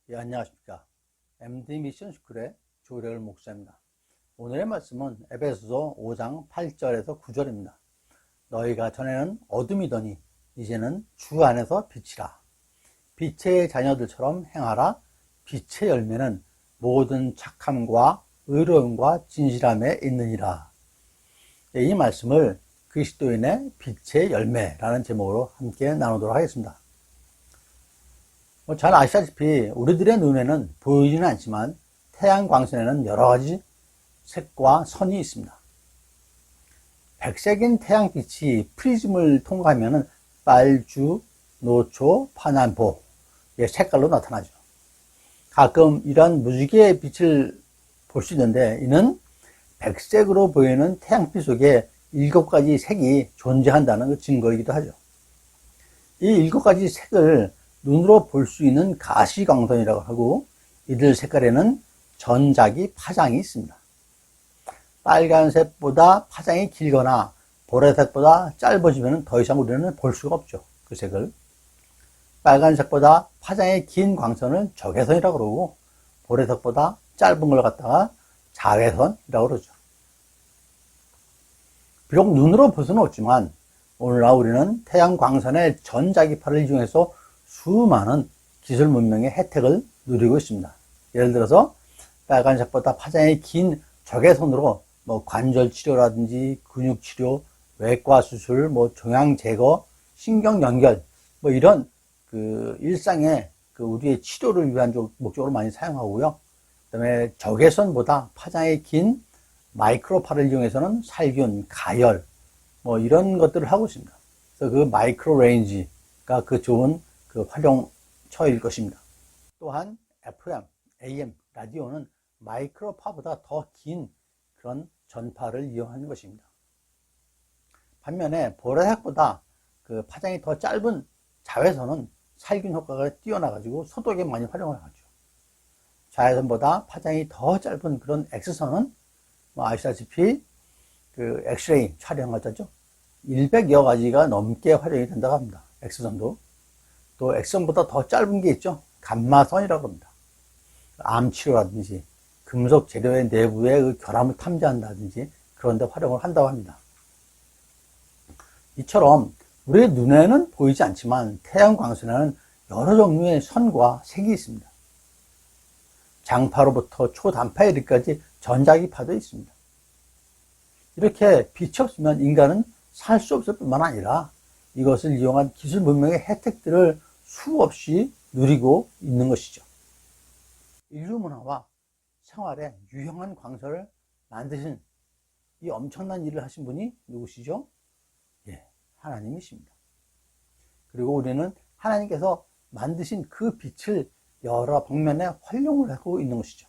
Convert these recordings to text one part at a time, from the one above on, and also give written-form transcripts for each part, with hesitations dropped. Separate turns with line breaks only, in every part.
예, 안녕하십니까. MD 미션 스쿨의 조례을 목사입니다. 오늘의 말씀은 에베소서 5장 8절에서 9절입니다. 너희가 전에는 어둠이더니 이제는 주 안에서 빛이라. 빛의 자녀들처럼 행하라. 빛의 열매는 모든 착함과 의로움과 진실함에 있느니라. 예, 이 말씀을 그리스도인의 빛의 열매라는 제목으로 함께 나누도록 하겠습니다. 잘 아시다시피 우리들의 눈에는 보이지는 않지만 태양 광선에는 여러 가지 색과 선이 있습니다. 백색인 태양빛이 프리즘을 통과하면 빨주, 노초, 파남보 색깔로 나타나죠. 가끔 이런 무지개의 빛을 볼 수 있는데 이는 백색으로 보이는 태양빛 속에 7가지 색이 존재한다는 증거이기도 하죠. 이 7가지 색을 눈으로 볼 수 있는 가시광선이라고 하고 이들 색깔에는 전자기 파장이 있습니다. 빨간색보다 파장이 길거나 보라색보다 짧아지면 더 이상 우리는 볼 수가 없죠. 그 색을. 빨간색보다 파장이 긴 광선을 적외선이라고 그러고 보라색보다 짧은 걸 갖다가 자외선이라고 그러죠. 비록 눈으로 볼 수는 없지만 오늘날 우리는 태양 광선의 전자기파를 이용해서 수많은 기술 문명의 혜택을 누리고 있습니다. 예를 들어서 빨간색보다 파장이 긴 적외선으로 관절 치료라든지 근육 치료, 외과 수술, 종양 제거, 신경 연결 이런 일상의 우리의 치료를 위한 목적으로 많이 사용하고요. 그다음에 적외선보다 파장이 긴 마이크로파를 이용해서는 살균, 가열 이런 것들을 하고 있습니다. 그래서 그 마이크로 레인지가 그 좋은 활용처일 것입니다. 또한 FM, AM, 라디오는 마이크로파보다 더 긴 그런 전파를 이용하는 것입니다. 반면에 보라색보다 파장이 더 짧은 자외선은 살균 효과가 뛰어나가지고 소독에 많이 활용을 하죠. 자외선보다 파장이 더 짧은 그런 X선은 아시다시피 엑스레이 촬영할 때죠. 100여 가지가 넘게 활용이 된다고 합니다. X선도. 또 X선보다 더 짧은 게 있죠. 감마선이라고 합니다. 암 치료라든지 금속 재료의 내부의 결함을 탐지한다든지 그런 데 활용을 한다고 합니다. 이처럼 우리의 눈에는 보이지 않지만 태양 광선에는 여러 종류의 선과 색이 있습니다. 장파로부터 초단파에 이르기까지 전자기파도 있습니다. 이렇게 빛이 없으면 인간은 살 수 없을 뿐만 아니라 이것을 이용한 기술 문명의 혜택들을 수없이 누리고 있는 것이죠. 인류 문화와 생활에 유용한 광선을 만드신 이 엄청난 일을 하신 분이 누구시죠? 예, 하나님이십니다. 그리고 우리는 하나님께서 만드신 그 빛을 여러 방면에 활용을 하고 있는 것이죠.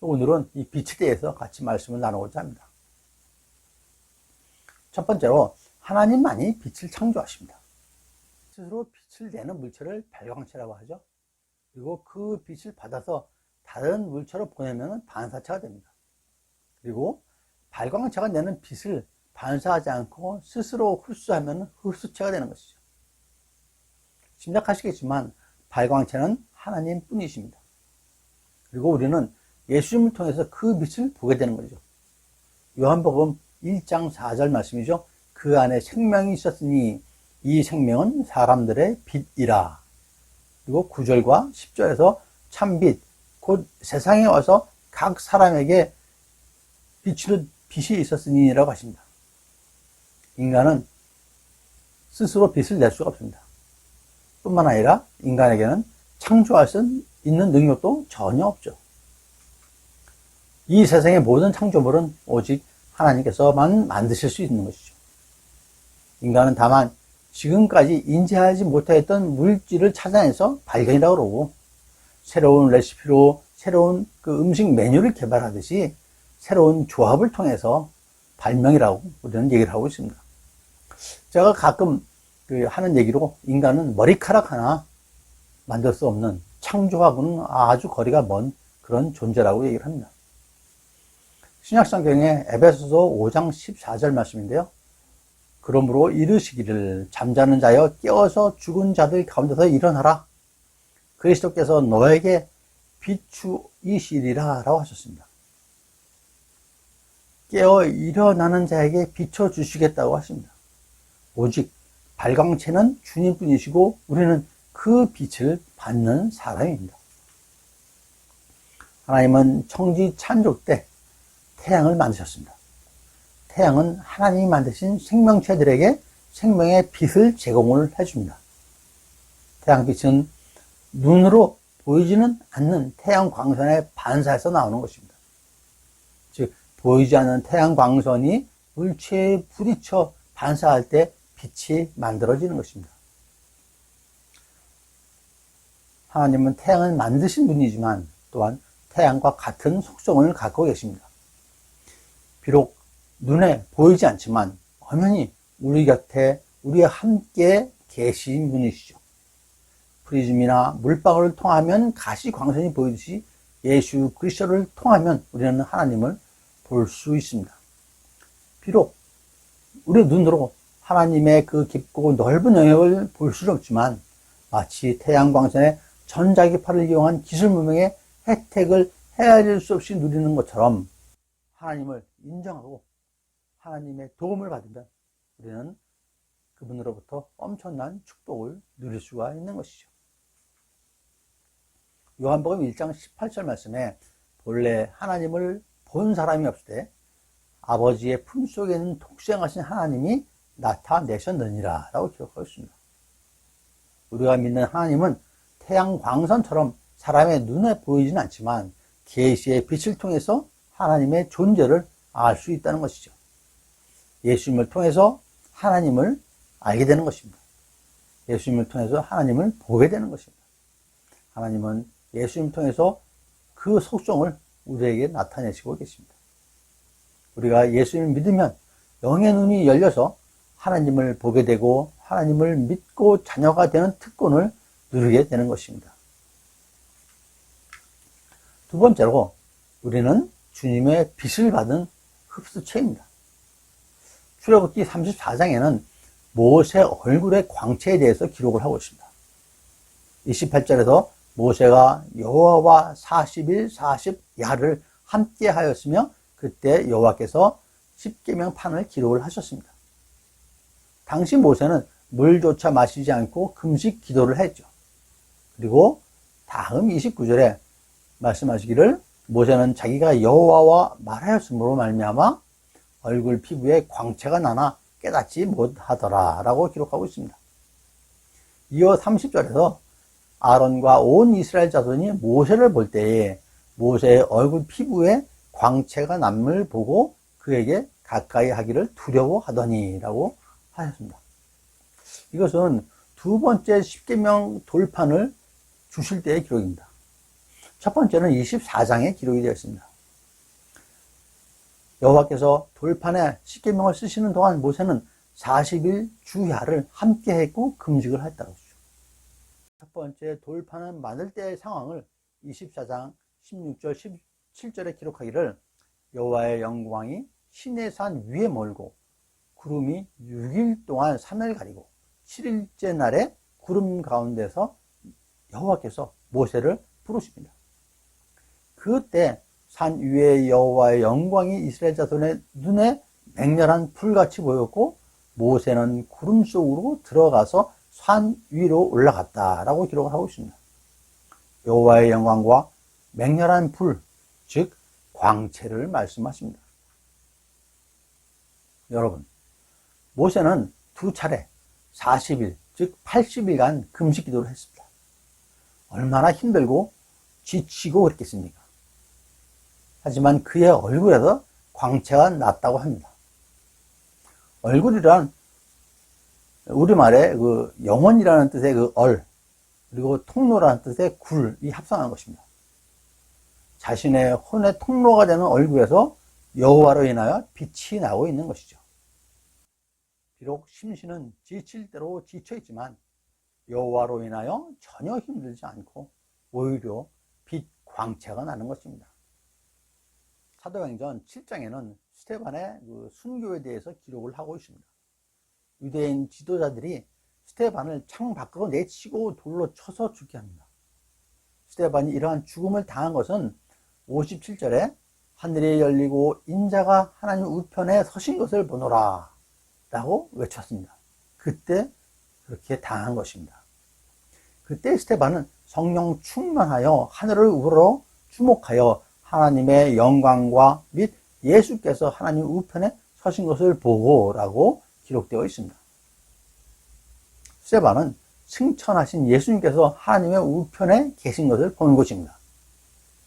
오늘은 이 빛에 대해서 같이 말씀을 나누고자 합니다. 첫 번째로 하나님만이 빛을 창조하십니다. 스스로 빛을 내는 물체를 발광체라고 하죠. 그리고 그 빛을 받아서 다른 물체로 보내면 반사체가 됩니다. 그리고 발광체가 내는 빛을 반사하지 않고 스스로 흡수하면 흡수체가 되는 것이죠. 짐작하시겠지만 발광체는 하나님 뿐이십니다. 그리고 우리는 예수님을 통해서 그 빛을 보게 되는 거죠. 요한복음 1장 4절 말씀이죠. 그 안에 생명이 있었으니 이 생명은 사람들의 빛이라. 그리고 9절과 10절에서 참빛, 곧 세상에 와서 각 사람에게 비추는 빛이 있었으니 라고 하십니다. 인간은 스스로 빛을 낼 수가 없습니다. 뿐만 아니라 인간에게는 창조할 수 있는 능력도 전혀 없죠. 이 세상의 모든 창조물은 오직 하나님께서만 만드실 수 있는 것이죠. 인간은 다만 지금까지 인지하지 못했던 물질을 찾아내서 발견이라고 그러고 새로운 레시피로 새로운 음식 메뉴를 개발하듯이 새로운 조합을 통해서 발명이라고 우리는 얘기를 하고 있습니다. 제가 가끔 하는 얘기로 인간은 머리카락 하나 만들 수 없는 창조하고는 아주 거리가 먼 그런 존재라고 얘기를 합니다. 신약성경의 에베소서 5장 14절 말씀인데요. 그러므로 이르시기를 잠자는 자여 깨어서 죽은 자들 가운데서 일어나라. 그리스도께서 너에게 비추이시리라 라고 하셨습니다. 깨어 일어나는 자에게 비춰주시겠다고 하십니다. 오직 발광체는 주님뿐이시고 우리는 그 빛을 받는 사람입니다. 하나님은 청지 창조 때 태양을 만드셨습니다. 태양은 하나님이 만드신 생명체들에게 생명의 빛을 제공을 해줍니다. 태양빛은 눈으로 보이지는 않는 태양 광선의 반사에서 나오는 것입니다. 즉, 보이지 않는 태양 광선이 물체에 부딪혀 반사할 때 빛이 만들어지는 것입니다. 하나님은 태양을 만드신 분이지만 또한 태양과 같은 속성을 갖고 계십니다. 비록 눈에 보이지 않지만 엄연히 우리 곁에 우리와 함께 계신 분이시죠. 프리즘이나 물방울을 통하면 가시 광선이 보이듯이 예수 그리스도를 통하면 우리는 하나님을 볼 수 있습니다. 비록 우리 눈으로 하나님의 그 깊고 넓은 영역을 볼 수는 없지만 마치 태양광선의 전자기파를 이용한 기술 문명의 혜택을 헤아릴 수 없이 누리는 것처럼 하나님을 인정하고 하나님의 도움을 받으면 우리는 그분으로부터 엄청난 축복을 누릴 수가 있는 것이죠. 요한복음 1장 18절 말씀에 본래 하나님을 본 사람이 없을 때 아버지의 품속에 있는 독생하신 하나님이 나타내셨느니라 라고 기록하고 있습니다. 우리가 믿는 하나님은 태양 광선처럼 사람의 눈에 보이지는 않지만 계시의 빛을 통해서 하나님의 존재를 알 수 있다는 것이죠. 예수님을 통해서 하나님을 알게 되는 것입니다. 예수님을 통해서 하나님을 보게 되는 것입니다. 하나님은 예수님을 통해서 그 속성을 우리에게 나타내시고 계십니다. 우리가 예수님을 믿으면 영의 눈이 열려서 하나님을 보게 되고 하나님을 믿고 자녀가 되는 특권을 누리게 되는 것입니다. 두 번째로 우리는 주님의 빛을 받은 흡수체입니다. 출애굽기 34장에는 모세 얼굴의 광채에 대해서 기록을 하고 있습니다. 28절에서 모세가 여호와와 40일 40야를 함께 하였으며 그때 여호와께서 십계명판을 기록을 하셨습니다. 당시 모세는 물조차 마시지 않고 금식 기도를 했죠. 그리고 다음 29절에 말씀하시기를 모세는 자기가 여호와와 말하였으므로 말미암아 얼굴 피부에 광채가 나나 깨닫지 못하더라 라고 기록하고 있습니다. 이어 30절에서 아론과 온 이스라엘 자손이 모세를 볼 때에 모세의 얼굴 피부에 광채가 남을 보고 그에게 가까이 하기를 두려워하더니 라고 하셨습니다. 이것은 두 번째 십계명 돌판을 주실 때의 기록입니다. 첫 번째는 24장에 기록이 되어 있습니다. 여호와께서 돌판에 십계명을 쓰시는 동안 모세는 40일 주야를 함께 했고 금식을 했다고 하죠. 첫 번째 돌판을 만들 때의 상황을 24장 16절 17절에 기록하기를 여호와의 영광이 시내산 위에 몰고 구름이 6일 동안 산을 가리고 7일째 날에 구름 가운데서 여호와께서 모세를 부르십니다. 그때 산 위에 여호와의 영광이 이스라엘 자손의 눈에 맹렬한 불같이 보였고 모세는 구름 속으로 들어가서 산 위로 올라갔다라고 기록을 하고 있습니다. 여호와의 영광과 맹렬한 불, 즉 광채를 말씀하십니다. 여러분, 모세는 두 차례 40일, 즉 80일간 금식 기도를 했습니다. 얼마나 힘들고 지치고 그랬겠습니까? 하지만 그의 얼굴에서 광채가 났다고 합니다. 얼굴이란 우리말에 그 영혼이라는 뜻의 그 얼, 그리고 통로라는 뜻의 굴이 합성한 것입니다. 자신의 혼의 통로가 되는 얼굴에서 여호와로 인하여 빛이 나고 있는 것이죠. 비록 심신은 지칠 대로 지쳐있지만 여호와로 인하여 전혀 힘들지 않고 오히려 빛 광채가 나는 것입니다. 사도행전 7장에는 스데반의 그 순교에 대해서 기록을 하고 있습니다. 유대인 지도자들이 스데반을 창 밖으로 내치고 돌로 쳐서 죽게 합니다. 스데반이 이러한 죽음을 당한 것은 57절에 하늘이 열리고 인자가 하나님 우편에 서신 것을 보노라 라고 외쳤습니다. 그때 그렇게 당한 것입니다. 그때 스데반은 성령 충만하여 하늘을 우러러 주목하여 하나님의 영광과 및 예수께서 하나님 우편에 서신 것을 보고 라고 기록되어 있습니다. 스데반은 승천하신 예수님께서 하나님의 우편에 계신 것을 본 것입니다.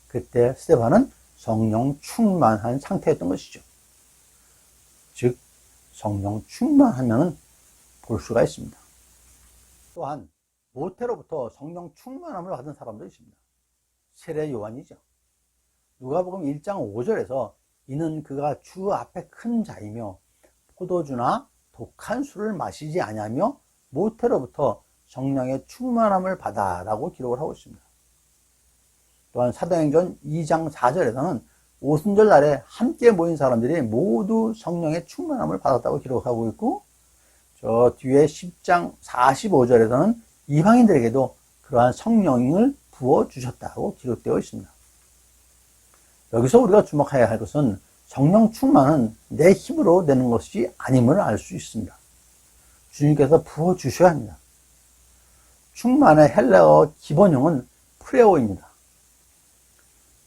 그때 스데반은 성령 충만한 상태였던 것이죠. 즉 성령 충만하면 볼 수가 있습니다. 또한 모태로부터 성령 충만함을 받은 사람도 있습니다. 세례 요한이죠. 누가복음 1장 5절에서 이는 그가 주 앞에 큰 자이며 포도주나 독한 술을 마시지 아니하며 모태로부터 성령의 충만함을 받아 라고 기록을 하고 있습니다. 또한 사도행전 2장 4절에서는 오순절 날에 함께 모인 사람들이 모두 성령의 충만함을 받았다고 기록하고 있고, 저 뒤에 10장 45절에서는 이방인들에게도 그러한 성령을 부어주셨다고 기록되어 있습니다. 여기서 우리가 주목해야 할 것은 성령 충만은 내 힘으로 되는 것이 아님을 알 수 있습니다. 주님께서 부어주셔야 합니다. 충만의 헬라어 기본형은 프레오입니다.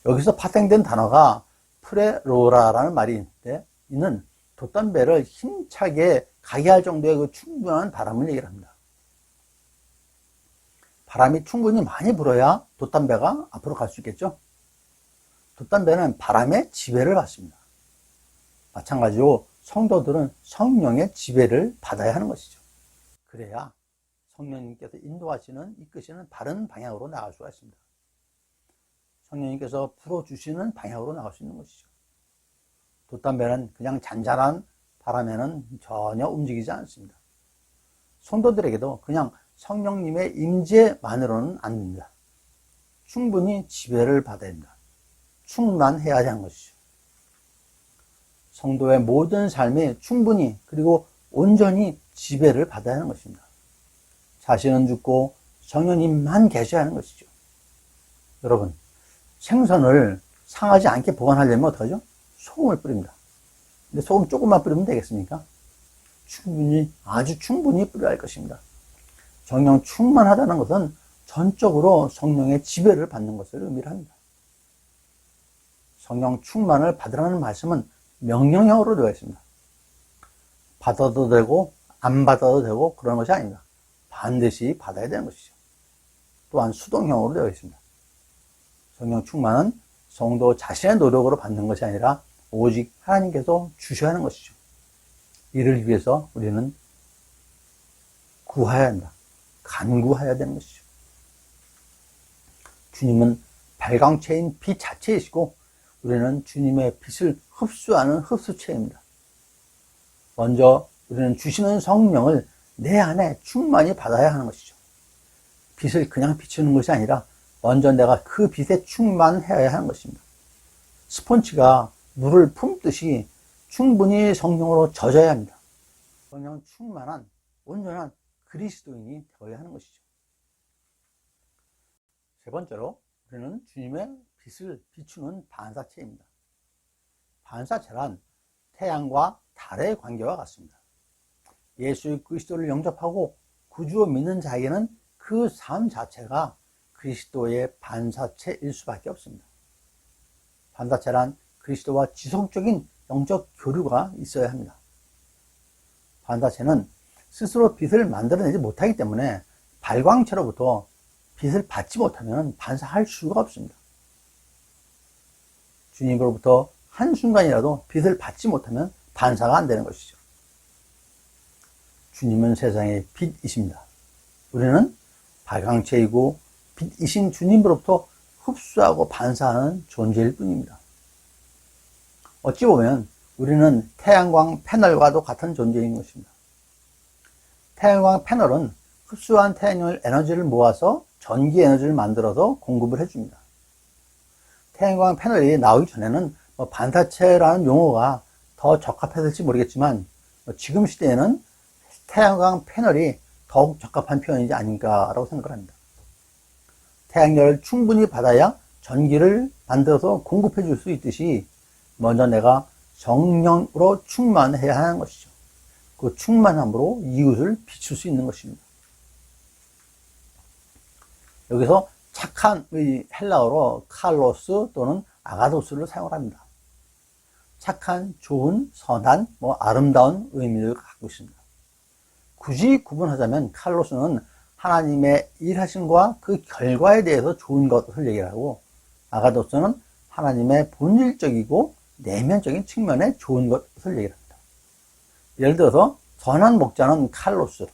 여기서 파생된 단어가 프레로라라는 말이 있는데, 이는 돛담배를 힘차게 가게 할 정도의 그 충분한 바람을 얘기를 합니다. 바람이 충분히 많이 불어야 돛담배가 앞으로 갈 수 있겠죠. 돛담배는 바람의 지배를 받습니다. 마찬가지로 성도들은 성령의 지배를 받아야 하는 것이죠. 그래야 성령님께서 인도하시는, 이끄시는 바른 방향으로 나갈 수가 있습니다. 성령님께서 불어주시는 방향으로 나갈 수 있는 것이죠. 돛담배는 그냥 잔잔한 바람에는 전혀 움직이지 않습니다. 성도들에게도 그냥 성령님의 임재만으로는 안 됩니다. 충분히 지배를 받아야 됩니다. 충만해야 하는 것이죠. 성도의 모든 삶이 충분히 그리고 온전히 지배를 받아야 하는 것입니다. 자신은 죽고 성령님만 계셔야 하는 것이죠. 여러분, 생선을 상하지 않게 보관하려면 어떡하죠? 소금을 뿌립니다. 근데 소금 조금만 뿌리면 되겠습니까? 충분히, 아주 충분히 뿌려야 할 것입니다. 성령 충만하다는 것은 전적으로 성령의 지배를 받는 것을 의미를 합니다. 성령 충만을 받으라는 말씀은 명령형으로 되어 있습니다. 받아도 되고 안 받아도 되고 그런 것이 아닙니다. 반드시 받아야 되는 것이죠. 또한 수동형으로 되어 있습니다. 성령 충만은 성도 자신의 노력으로 받는 것이 아니라 오직 하나님께서 주셔야 하는 것이죠. 이를 위해서 우리는 구해야 한다. 간구해야 되는 것이죠. 주님은 발광체인 빛 자체이시고 우리는 주님의 빛을 흡수하는 흡수체입니다. 먼저 우리는 주시는 성령을 내 안에 충만히 받아야 하는 것이죠. 빛을 그냥 비추는 것이 아니라 먼저 내가 그 빛에 충만해야 하는 것입니다. 스폰지가 물을 품듯이 충분히 성령으로 젖어야 합니다. 성령 충만한 온전한 그리스도인이 되어야 하는 것이죠. 세 번째로 우리는 주님의 빛을 비추는 반사체입니다. 반사체란 태양과 달의 관계와 같습니다. 예수 그리스도를 영접하고 구주로 믿는 자에게는 그 삶 자체가 그리스도의 반사체일 수밖에 없습니다. 반사체란 그리스도와 지속적인 영적 교류가 있어야 합니다. 반사체는 스스로 빛을 만들어내지 못하기 때문에 발광체로부터 빛을 받지 못하면 반사할 수가 없습니다. 주님으로부터 한순간이라도 빛을 받지 못하면 반사가 안 되는 것이죠. 주님은 세상의 빛이십니다. 우리는 발광체이고 빛이신 주님으로부터 흡수하고 반사하는 존재일 뿐입니다. 어찌 보면 우리는 태양광 패널과도 같은 존재인 것입니다. 태양광 패널은 흡수한 태양열 에너지를 모아서 전기 에너지를 만들어서 공급을 해줍니다. 태양광 패널이 나오기 전에는 반사체라는 용어가 더 적합했을지 모르겠지만 지금 시대에는 태양광 패널이 더욱 적합한 표현이지 아닌가라고 생각을 합니다. 태양열을 충분히 받아야 전기를 만들어서 공급해 줄 수 있듯이 먼저 내가 성령으로 충만해야 하는 것이죠. 그 충만함으로 이웃을 비출 수 있는 것입니다. 여기서 착한의 헬라어로 칼로스 또는 아가도스를 사용합니다. 착한, 좋은, 선한, 아름다운 의미를 갖고 있습니다. 굳이 구분하자면 칼로스는 하나님의 일하심과 그 결과에 대해서 좋은 것을 얘기하고, 아가도스는 하나님의 본질적이고 내면적인 측면에 좋은 것을 얘기합니다. 예를 들어서 선한 목자는 칼로스,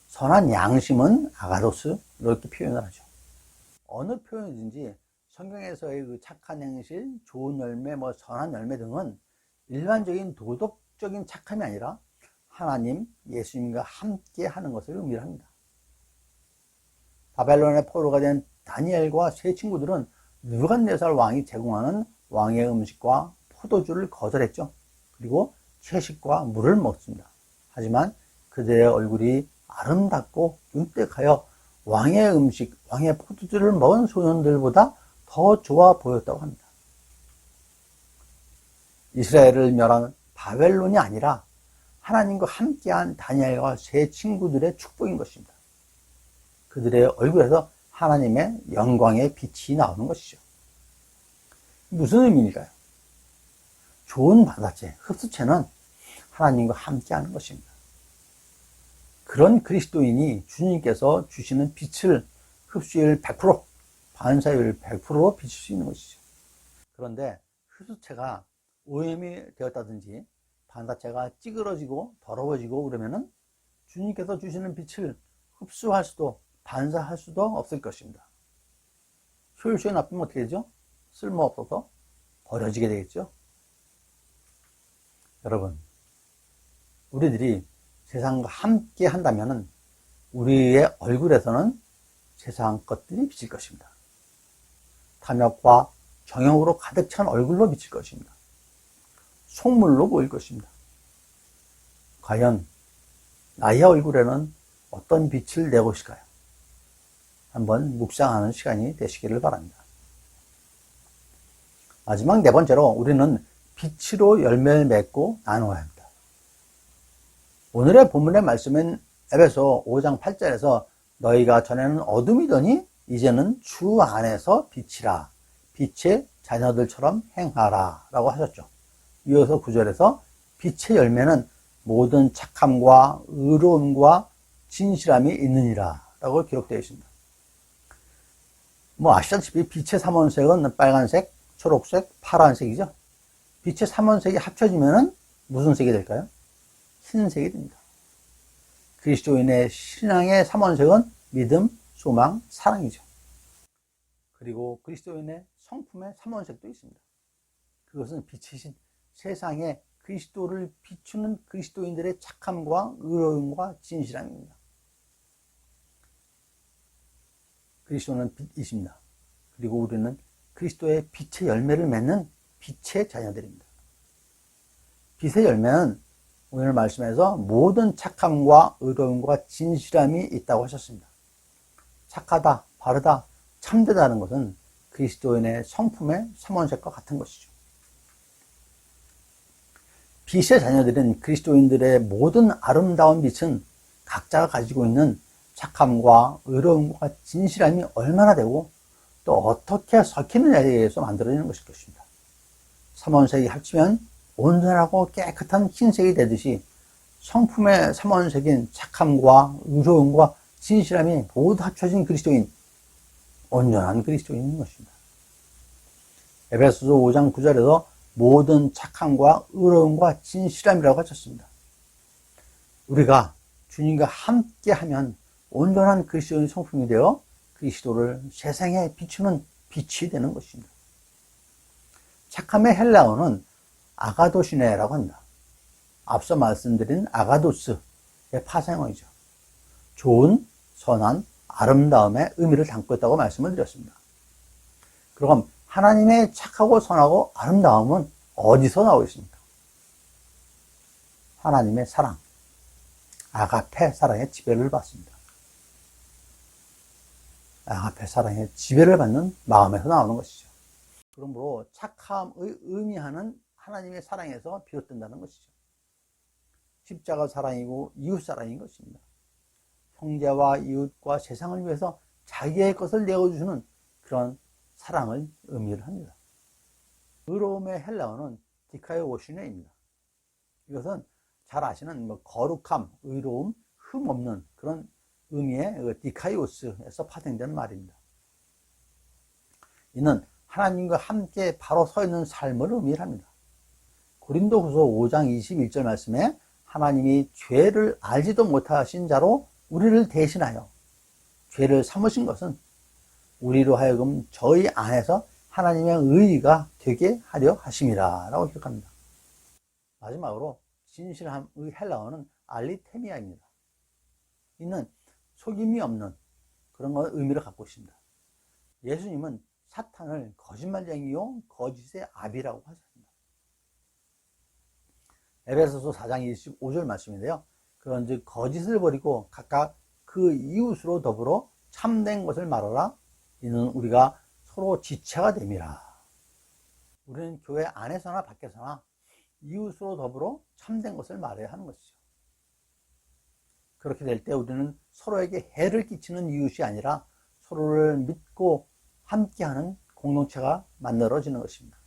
선한 양심은 아가도스, 이렇게 표현을 하죠. 어느 표현이든지 성경에서의 그 착한 행실, 좋은 열매, 선한 열매 등은 일반적인 도덕적인 착함이 아니라 하나님, 예수님과 함께 하는 것을 의미합니다. 바벨론의 포로가 된 다니엘과 세 친구들은 느부갓네살 왕이 제공하는 왕의 음식과 포도주를 거절했죠. 그리고 채식과 물을 먹습니다. 하지만 그들의 얼굴이 아름답고 윤택하여 왕의 음식, 왕의 포도주를 먹은 소년들보다 더 좋아 보였다고 합니다. 이스라엘을 멸한 바벨론이 아니라 하나님과 함께한 다니엘과 세 친구들의 축복인 것입니다. 그들의 얼굴에서 하나님의 영광의 빛이 나오는 것이죠. 무슨 의미일까요? 좋은 반사체, 흡수체는 하나님과 함께하는 것입니다. 그런 그리스도인이 주님께서 주시는 빛을 흡수율 100%, 반사율 100%로 비칠 수 있는 것이죠. 그런데 흡수체가 오염이 되었다든지 반사체가 찌그러지고 더러워지고 그러면은 주님께서 주시는 빛을 흡수할 수도 반사할 수도 없을 것입니다. 효율성이 나쁘면 어떻게 되죠? 쓸모없어서 버려지게 되겠죠. 여러분, 우리들이 세상과 함께 한다면 우리의 얼굴에서는 세상 것들이 비칠 것입니다. 탐욕과 정욕으로 가득 찬 얼굴로 비칠 것입니다. 속물로 보일 것입니다. 과연 나의 얼굴에는 어떤 빛을 내고 있을까요? 한번 묵상하는 시간이 되시기를 바랍니다. 마지막 네 번째로 우리는 빛으로 열매를 맺고 나누어야 합니다. 오늘의 본문의 말씀은 에베소 5장 8절에서 너희가 전에는 어둠이더니 이제는 주 안에서 빛이라, 빛의 자녀들처럼 행하라 라고 하셨죠. 이어서 9절에서 빛의 열매는 모든 착함과 의로움과 진실함이 있느니라 라고 기록되어 있습니다. 아시다시피 빛의 삼원색은 빨간색, 초록색, 파란색이죠. 빛의 삼원색이 합쳐지면 무슨 색이 될까요? 흰색이 됩니다. 그리스도인의 신앙의 삼원색은 믿음, 소망, 사랑이죠. 그리고 그리스도인의 성품의 삼원색도 있습니다. 그것은 빛이신 세상에 그리스도를 비추는 그리스도인들의 착함과 의로움과 진실함입니다. 그리스도는 빛이십니다. 그리고 우리는 그리스도의 빛의 열매를 맺는 빛의 자녀들입니다. 빛의 열매는 오늘 말씀에서 모든 착함과 의로움과 진실함이 있다고 하셨습니다. 착하다, 바르다, 참되다는 것은 그리스도인의 성품의 삼원색과 같은 것이죠. 빛의 자녀들은 그리스도인들의 모든 아름다운 빛은 각자가 가지고 있는 착함과 의로움과 진실함이 얼마나 되고 또 어떻게 섞이느냐에 의해서 만들어지는 것일 것입니다. 삼원색이 합치면 온전하고 깨끗한 흰색이 되듯이 성품의 삼원색인 착함과 의로움과 진실함이 모두 합쳐진 그리스도인, 온전한 그리스도인인 것입니다. 에베소서 5장 9절에서 모든 착함과 의로움과 진실함이라고 하셨습니다. 우리가 주님과 함께하면 온전한 그리스도인 성품이 되어 그리스도를 세상에 비추는 빛이 되는 것입니다. 착함의 헬라어는 아가도시네라고 합니다. 앞서 말씀드린 아가도스의 파생어이죠. 좋은, 선한, 아름다움의 의미를 담고 있다고 말씀을 드렸습니다. 그럼 하나님의 착하고 선하고 아름다움은 어디서 나오겠습니까? 하나님의 사랑, 아가페 사랑의 지배를 받습니다. 앞에 사랑에 지배를 받는 마음에서 나오는 것이죠. 그러므로 착함의 의미하는 하나님의 사랑에서 비롯된다는 것이죠. 십자가 사랑이고 이웃 사랑인 것입니다. 형제와 이웃과 세상을 위해서 자기의 것을 내어주는 그런 사랑을 의미를 합니다. 의로움의 헬라어는 디카이오시네입니다. 이것은 잘 아시는 거룩함, 의로움, 흠 없는 그런 의미의 디카이오스에서 파생되는 말입니다. 이는 하나님과 함께 바로 서 있는 삶을 의미합니다. 고린도후서 5장 21절 말씀에 하나님이 죄를 알지도 못하신 자로 우리를 대신하여 죄를 삼으신 것은 우리로 하여금 저희 안에서 하나님의 의의가 되게 하려 하심이라 라고 기록합니다. 마지막으로 진실함의 헬라어는 알리테미아입니다. 이는 속임이 없는 그런 의미를 갖고 있습니다. 예수님은 사탄을 거짓말쟁이요 거짓의 아비라고 하셨습니다. 에베소서 4장 25절 말씀인데요. 그런즉 거짓을 버리고 각각 그 이웃으로 더불어 참된 것을 말하라. 이는 우리가 서로 지체가 됨이라. 우리는 교회 안에서나 밖에서나 이웃으로 더불어 참된 것을 말해야 하는 것이죠. 그렇게 될 때 우리는 서로에게 해를 끼치는 이웃이 아니라 서로를 믿고 함께하는 공동체가 만들어지는 것입니다.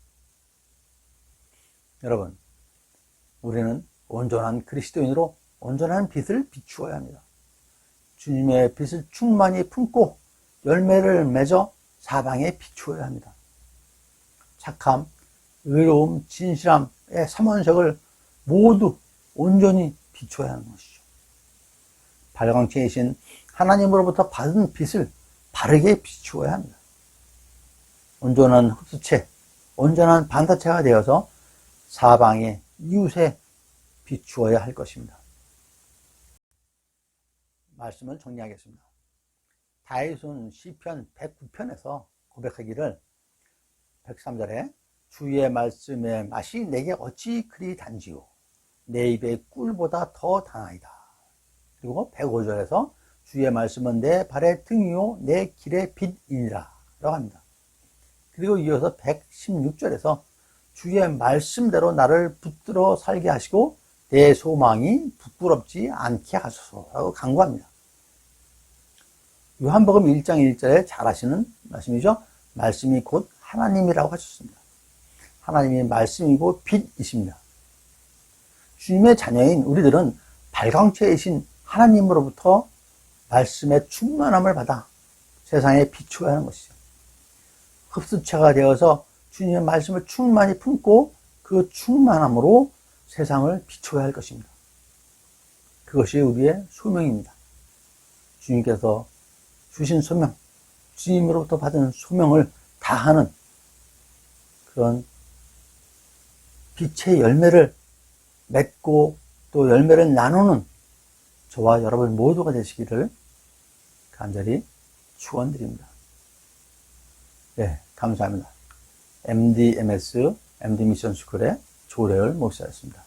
여러분, 우리는 온전한 그리스도인으로 온전한 빛을 비추어야 합니다. 주님의 빛을 충만히 품고 열매를 맺어 사방에 비추어야 합니다. 착함, 의로움, 진실함의 삼원색을 모두 온전히 비추어야 하는 것이죠. 발광체이신 하나님으로부터 받은 빛을 바르게 비추어야 합니다. 온전한 흡수체, 온전한 반사체가 되어서 사방에 이웃에 비추어야 할 것입니다. 말씀을 정리하겠습니다. 다윗은 시편 109편에서 고백하기를 103절에 주의 말씀의 맛이 내게 어찌 그리 단지요 내 입의 꿀보다 더 단하이다. 그리고 105절에서 주의 말씀은 내 발의 등이요 내 길의 빛이니라 라고 합니다. 그리고 이어서 116절에서 주의 말씀대로 나를 붙들어 살게 하시고 내 소망이 부끄럽지 않게 하소서라고 간구합니다. 요한복음 1장 1절에 잘 아시는 말씀이죠. 말씀이 곧 하나님이라고 하셨습니다. 하나님이 말씀이고 빛이십니다. 주님의 자녀인 우리들은 발광체이신 하나님으로부터 말씀의 충만함을 받아 세상에 비추어야 하는 것이죠. 흡수체가 되어서 주님의 말씀을 충만히 품고 그 충만함으로 세상을 비추어야 할 것입니다. 그것이 우리의 소명입니다. 주님께서 주신 소명, 주님으로부터 받은 소명을 다하는 그런 빛의 열매를 맺고 또 열매를 나누는 저와 여러분 모두가 되시기를 간절히 축원드립니다. 네, 감사합니다. MDMS, MD미션스쿨의 조래열 목사였습니다.